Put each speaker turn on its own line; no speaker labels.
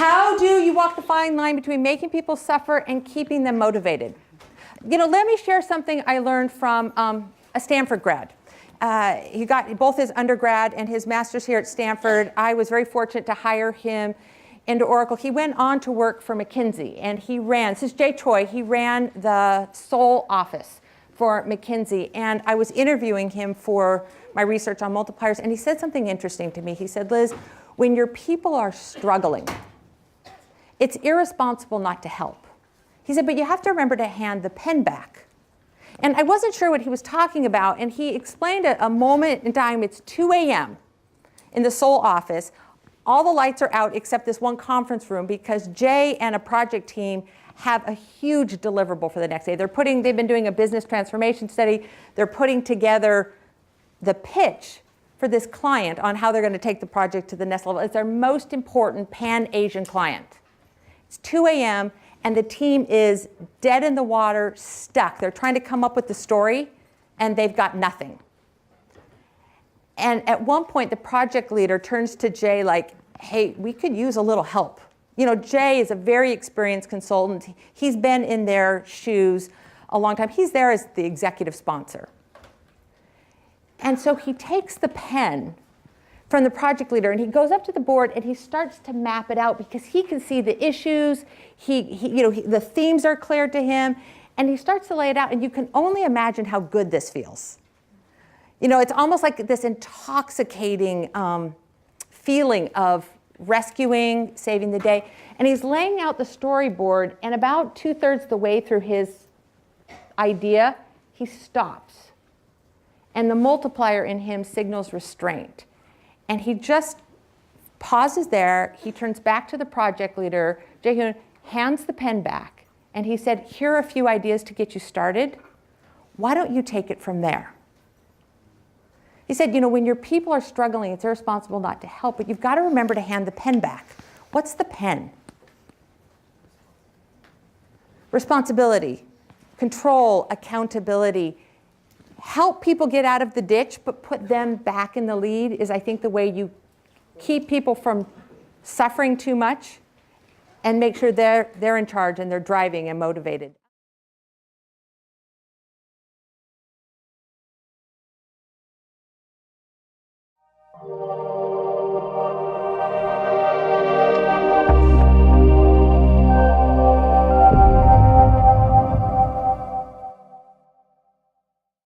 How do you walk the fine line between making people suffer and keeping them motivated? Let me share something I learned from a Stanford grad. He got both his undergrad and his master's here at Stanford. I was very fortunate to hire him into Oracle. He went on to work for McKinsey, and this is Jay Choi, he ran the Seoul office for McKinsey, and I was interviewing him for my research on multipliers, and he said something interesting to me. He said, Liz, when your people are struggling, it's irresponsible not to help. He said, but you have to remember to hand the pen back. And I wasn't sure what he was talking about, and he explained a moment in time. It's 2 a.m. in the Seoul office. All the lights are out except this one conference room because Jay and a project team have a huge deliverable for the next day. They've been doing a business transformation study. They're putting together the pitch for this client on how they're going to take the project to the next level. It's their most important Pan-Asian client. It's 2 a.m. and the team is dead in the water, stuck. They're trying to come up with the story, and they've got nothing. And at one point, the project leader turns to Jay like, hey, we could use a little help. Jay is a very experienced consultant. He's been in their shoes a long time. He's there as the executive sponsor. And so he takes the pen from the project leader, and he goes up to the board, and he starts to map it out because he can see the issues. The themes are clear to him, and he starts to lay it out, and you can only imagine how good this feels. It's almost like this intoxicating feeling of rescuing, saving the day. And he's laying out the storyboard, and about 2/3 the way through his idea, he stops. And the multiplier in him signals restraint. And he just pauses there. He turns back to the project leader. Jae-hyun hands the pen back. And he said, here are a few ideas to get you started. Why don't you take it from there? He said, when your people are struggling, it's irresponsible not to help, but you've got to remember to hand the pen back. What's the pen? Responsibility, control, accountability. Help people get out of the ditch, but put them back in the lead is, I think, the way you keep people from suffering too much and make sure they're in charge and they're driving and motivated.